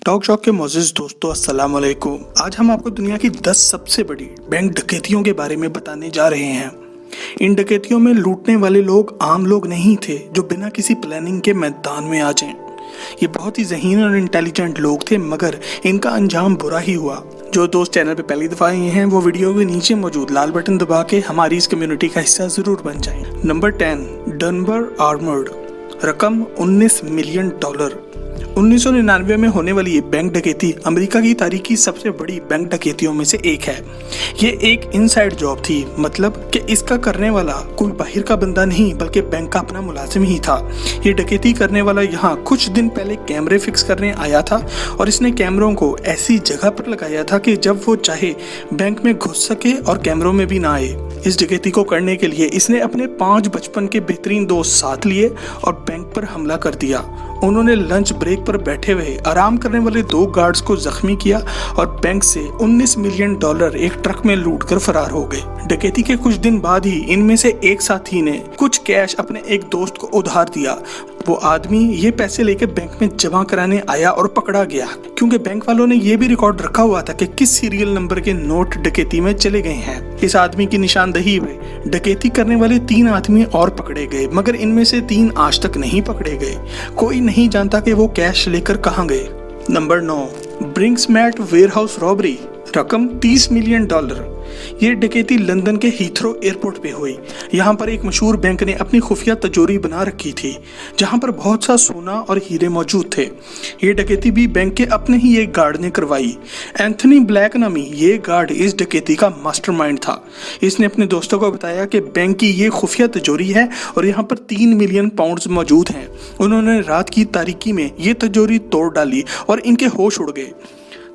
Talk shock के मोअज़्ज़िज़ दोस्तों, अस्सलाम वालेकुम। आज हम आपको दुनिया की 10 सबसे बड़ी बैंक डकैतियों के बारे में बताने जा रहे हैं। इन डकैतियों में लूटने वाले लोग आम लोग नहीं थे जो बिना किसी प्लानिंग के मैदान में आ जाएं। ये बहुत ही ज़हीन और इंटेलिजेंट लोग थे, मगर इनका अंजाम बुरा ही हुआ। जो दोस्त चैनल पे पहली दफ़ा आए हैं वो वीडियो के नीचे मौजूद लाल बटन दबा के हमारी इस कम्युनिटी का हिस्सा ज़रूर बन जाएं। Number 10, Dunbar armoured. रकम $19 मिलियन। 1999 में होने वाली ये बैंक डकैती अमेरिका की तारीख की सबसे बड़ी बैंक डकैतियों में से एक है। ये एक इनसाइड जॉब थी, मतलब कि इसका करने वाला कोई बाहर का बंदा नहीं बल्कि बैंक का अपना मुलाजिम ही था। ये डकैती करने वाला यहाँ कुछ दिन पहले कैमरे फिक्स करने आया था और इसने कैमरों को ऐसी जगह पर लगाया था कि जब वो चाहे बैंक में घुस सके और कैमरों में भी ना आए। इस डकैती को करने के लिए इसने अपने 5 बचपन के बेहतरीन दोस्त साथ लिए और बैंक पर हमला कर दिया। उन्होंने लंच ब्रेक पर बैठे हुए आराम करने वाले 2 गार्ड्स को जख्मी किया और बैंक से $19 मिलियन एक ट्रक में लूट कर फरार हो गए। डकैती के कुछ दिन बाद ही इनमें से एक साथी ने कुछ कैश अपने एक दोस्त को उधार दिया। वो आदमी ये पैसे लेकर बैंक में जमा कराने आया और पकड़ा गया, क्योंकि बैंक वालों ने ये भी रिकॉर्ड रखा हुआ था कि किस सीरियल नंबर के नोट डकैती में चले गए हैं। इस आदमी की निशानदही में डकैती करने वाले 3 आदमी और पकड़े गए, मगर इनमें से 3 आज तक नहीं पकड़े गए। कोई नहीं जानता कि वो कैश लेकर कहाँ गए। Number 9, Brinks Mat warehouse robbery. रकम $30 मिलियन। ये डकैती लंदन के हीथ्रो एयरपोर्ट पे हुई। यहाँ पर एक मशहूर बैंक ने अपनी खुफिया तिजोरी बना रखी थी, जहाँ पर बहुत सा सोना और हीरे मौजूद थे। ये डकैती भी बैंक के अपने ही एक गार्ड ने करवाई। एंथनी ब्लैक नामी ये गार्ड इस डकैती का मास्टरमाइंड था। इसने अपने दोस्तों को बताया कि बैंक की ये खुफिया तिजोरी है और यहाँ पर 3 मिलियन पाउंड्स मौजूद हैं। उन्होंने रात की तारीकी में ये तिजोरी तोड़ डाली और इनके होश उड़ गए।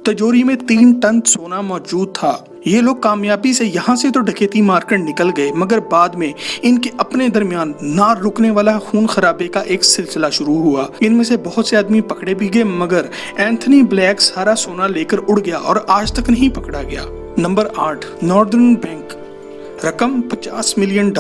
तिजोरी में 3 टन सोना मौजूद था। ये लोग कामयाबी से यहाँ से तो डकैती मारकर निकल गए, मगर बाद में इनके अपने दरमियान ना रुकने वाला खून खराबे का एक सिलसिला शुरू हुआ। इनमें से बहुत से आदमी पकड़े भी गए, मगर एंथनी ब्लैक सारा सोना लेकर उड़ गया और आज तक नहीं पकड़ा गया। Number 8, northern bank. रकम $50 मिलियन।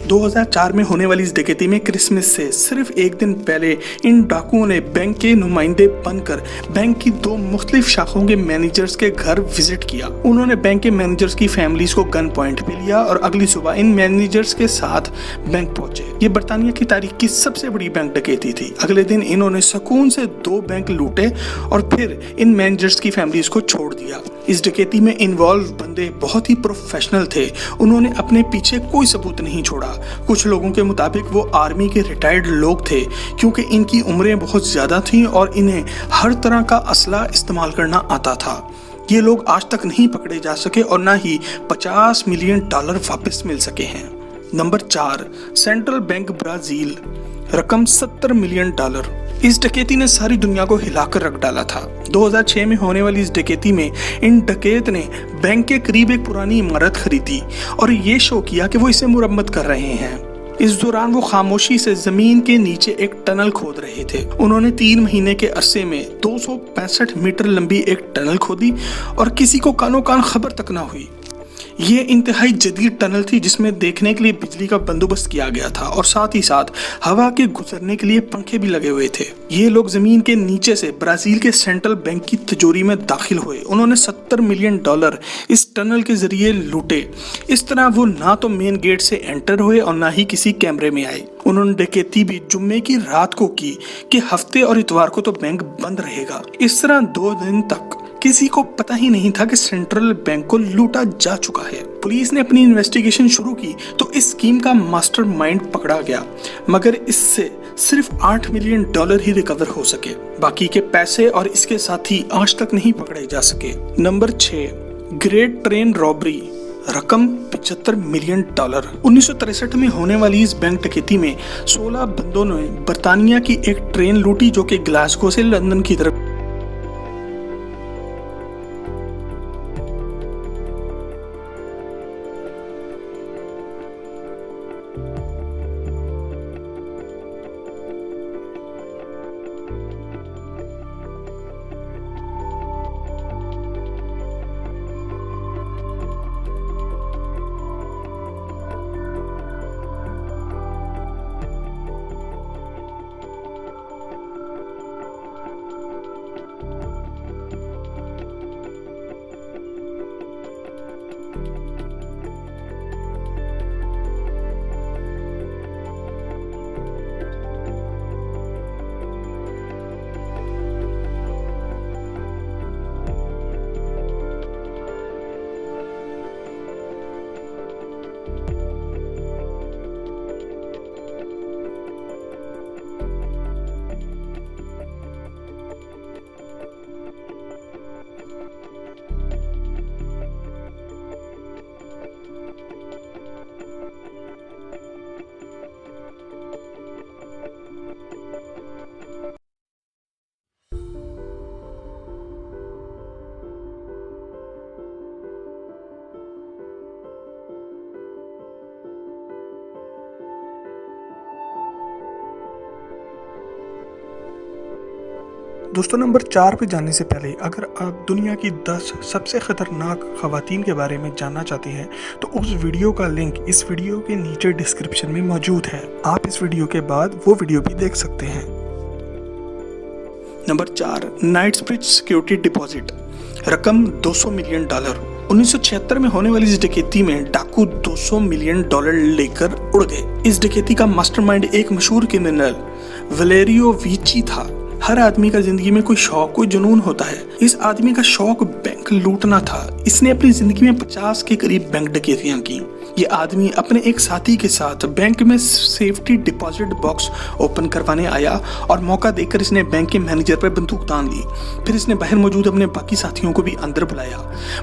2004 में होने वाली इस डकैती में क्रिसमस से सिर्फ एक दिन पहले इन डाकुओं ने बैंक के नुमाइंदे बनकर बैंक की 2 मुख्तलिफ शाखाओं के मैनेजर्स के घर विजिट किया। उन्होंने बैंक के मैनेजर्स की फैमिलीज को गन पॉइंट पे लिया और अगली सुबह इन मैनेजर्स के साथ बैंक पहुंचे। ये बरतानिया की तारीख की सबसे बड़ी बैंक डकैती थी। अगले दिन इन्होंने सुकून से 2 बैंक लूटे और फिर इन मैनेजर्स की फैमिलीज को छोड़ दिया। इस डकैती में इन्वॉल्व बंदे बहुत ही प्रोफेशनल थे। उन्होंने अपने पीछे कोई सबूत नहीं छोड़ा। कुछ लोगों के मुताबिक वो आर्मी के रिटायर्ड लोग थे, क्योंकि इनकी उम्रें बहुत ज़्यादा थीं और इन्हें हर तरह का असला इस्तेमाल करना आता था। ये लोग आज तक नहीं पकड़े जा सके और ना ही $50 मिलियन वापस मिल सके हैं। Number 4, central bank Brazil. रकम $70 मिलियन। इस डकैती ने सारी दुनिया को हिलाकर रख डाला था। 2006 में होने वाली इस डकैती में इन डकैत ने बैंक के करीब एक पुरानी इमारत खरीदी और ये शो किया कि वो इसे मुरम्मत कर रहे हैं। इस दौरान वो खामोशी से जमीन के नीचे एक टनल खोद रहे थे। उन्होंने 3 महीने के अरसे में 265 मीटर लंबी एक टनल खोदी और किसी को कानो कान खबर तक ना हुई। ये इंतहाई जदीद टनल थी जिसमें देखने के लिए बिजली का बंदोबस्त किया गया था और साथ ही साथ हवा के गुजरने के लिए पंखे भी लगे हुए थे। ये लोग जमीन के नीचे से ब्राजील के सेंट्रल बैंक की तिजोरी में दाखिल हुए। उन्होंने $70 मिलियन इस टनल के जरिए लूटे। इस तरह वो ना तो मेन गेट से एंटर हुए और ना ही किसी कैमरे में आए। उन्होंने डकैती भी जुम्मे की रात को की कि हफ्ते और इतवार को तो बैंक बंद रहेगा। इस तरह 2 दिन तक किसी को पता ही नहीं था कि सेंट्रल बैंक को लूटा जा चुका है। पुलिस ने अपनी इन्वेस्टिगेशन शुरू की तो इस स्कीम का मास्टरमाइंड पकड़ा गया, मगर इससे सिर्फ $8 मिलियन ही रिकवर हो सके। बाकी के पैसे और इसके साथी आज तक नहीं पकड़े जा सके। Number 6, great train robbery. रकम $75 मिलियन। 1963 में होने वाली इस बैंक डकैती में 16 बंदों ने बरतानिया की एक ट्रेन लूटी जो कि ग्लासगो से लंदन की तरफ दोस्तों नंबर 4 पे जाने से पहले अगर आप दुनिया की 10 सबसे खतरनाक खवातीन के बारे में जानना चाहते हैं तो उस वीडियो का लिंक इस वीडियो के नीचे डिस्क्रिप्शन में मौजूद है। आप इस वीडियो के बाद वो वीडियो भी देख सकते हैं। नंबर 4, नाइट्सब्रिज सिक्योरिटी डिपॉजिट, रकम $200 मिलियन। 1976 में होने वाली इस डकैती में डाकू $200 मिलियन लेकर उड़ गए। इस डकैती का मास्टरमाइंड एक मशहूर क्रिमिनल वलेरियो विची था। हर आदमी का जिंदगी में कोई शौक, कोई जुनून होता है। इस आदमी का शौक बैंक लूटना था। इसने अपनी जिंदगी में 50 के करीब बैंक डकैतियां की। ये आदमी अपने एक साथी के साथ बैंक में सेफ्टी डिपॉजिट बॉक्स ओपन करवाने आया और मौका देखकर इसने बैंक के मैनेजर पर बंदूक तान ली। फिर इसने बाहर मौजूद अपने बाकी साथियों को भी अंदर बुलाया।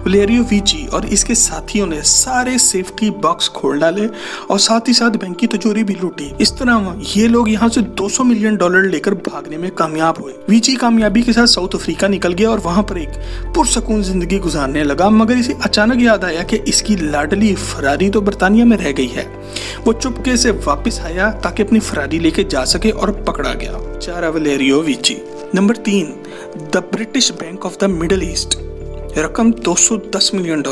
वलेरियो विची और इसके साथियों ने सारे सेफ्टी बॉक्स खोल डाले और साथ ही साथ बैंक की तिजोरी भी लूटी। इस तरह ये लोग यहाँ से $200 मिलियन लेकर भागने में कामयाब हुए। विची कामयाबी के साथ साउथ अफ्रीका निकल गया और वहां पर एक पुरसकून जिंदगी गुजारने लगा। मगर इसे अचानक याद आया कि इसकी लाडली फरारी तो बर्तानिया में रह गई है। वो चुपके से वापस आया ताकि अपनी फरारी लेके जा सके और पकड़ा गया। 4 Valerio Viccei. Number 3, the British bank of the Middle East, रकम $210 मिलियन।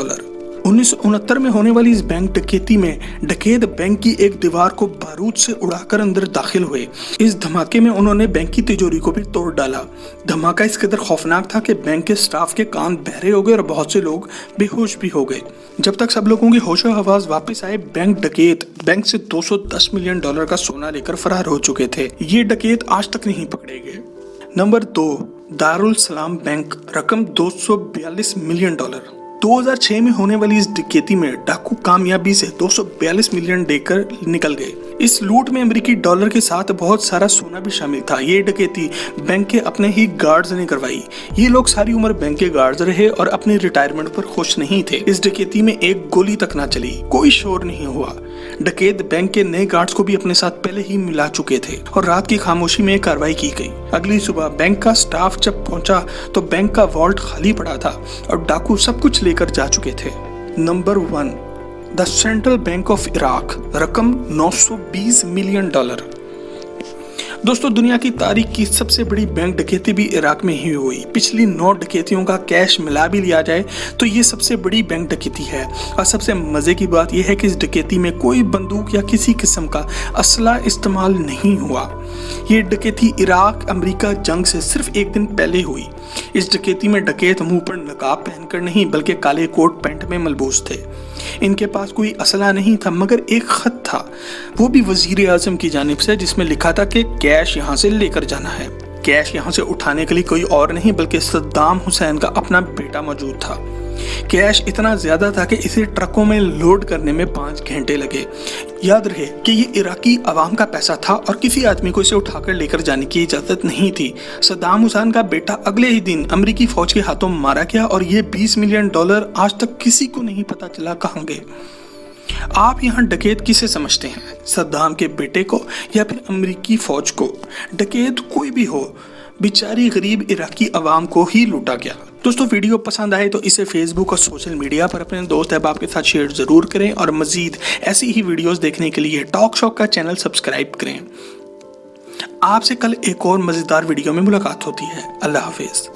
1969 में होने वाली इस बैंक डकैती में डकैत बैंक की एक दीवार को बारूद से उड़ाकर अंदर दाखिल हुए। इस धमाके में उन्होंने बैंक की तिजोरी को भी तोड़ डाला। धमाका इस कदर खौफनाक था कि बैंक के स्टाफ के कान बहरे हो गए और बहुत से लोग बेहोश भी हो गए। जब तक सब लोगों की होशो हवास वापस आए, बैंक डकैत बैंक से $210 मिलियन का सोना लेकर फरार हो चुके थे। ये डकैत आज तक नहीं पकड़े गए। नंबर 2, दारुल सलाम बैंक, रकम $242 मिलियन। 2006 में होने वाली इस डकैती में डाकू कामयाबी से $242 मिलियन देकर निकल गए। इस लूट में अमेरिकी डॉलर के साथ बहुत सारा सोना भी शामिल था। ये डकैती बैंक के अपने ही गार्ड्स ने करवाई। ये लोग सारी उम्र बैंक के गार्ड्स रहे और अपनी रिटायरमेंट पर खुश नहीं थे। इस डकैती में एक गोली तक ना चली, कोई शोर नहीं हुआ। डकैत बैंक के नए गार्ड्स को भी अपने साथ पहले ही मिला चुके थे और रात की खामोशी में कार्रवाई की गई। अगली सुबह बैंक का स्टाफ जब पहुंचा तो बैंक का वॉल्ट खाली पड़ा था और डाकू सब कुछ लेकर जा चुके थे। Number 1, the central bank of Iraq, रकम $920 मिलियन। दोस्तों दुनिया की तारीख की सबसे बड़ी बैंक डकैती भी इराक में ही हुई। पिछली 9 डकैतियों का कैश मिला भी लिया जाए तो ये सबसे बड़ी बैंक डकैती है। और सबसे मजे की बात यह है कि इस डकैती में कोई बंदूक या किसी किस्म का असला इस्तेमाल नहीं हुआ। ये डकैती इराक अमेरिका जंग से सिर्फ एक दिन पहले हुई। इस डकैती में डकैत मुंह पर नकाब पहनकर नहीं बल्कि काले कोट पैंट में मलबूस थे। इनके पास कोई असला नहीं था मगर एक खत था, वो भी वजीर आजम की जानिब से, जिसमें लिखा था कि कैश यहाँ से लेकर जाना है। कैश यहाँ से उठाने के लिए कोई और नहीं बल्कि सद्दाम हुसैन का अपना बेटा मौजूद था। कैश इतना ज्यादा था कि इसे ट्रकों में लोड करने में 5 घंटे लगे। याद रहे कि ये इराकी अवाम का पैसा था और किसी आदमी को इसे उठाकर लेकर जाने की इजाजत नहीं थी। सद्दाम हुसैन का बेटा अगले ही दिन अमेरिकी फौज के हाथों मारा गया और ये $20 मिलियन आज तक किसी को नहीं पता चला कहाँ गए। आप यहाँ डकैत किसे समझते हैं, सद्दाम के बेटे को या फिर अमेरिकी फौज को? डकैत कोई भी हो, बेचारी गरीब इराकी अवाम को ही लूटा गया। दोस्तों वीडियो पसंद आए तो इसे फेसबुक और सोशल मीडिया पर अपने दोस्त अहबाब के साथ शेयर जरूर करें और मजीद ऐसी ही वीडियोस देखने के लिए टॉक शॉक का चैनल सब्सक्राइब करें। आपसे कल एक और मजेदार वीडियो में मुलाकात होती है। अल्लाह हाफिज।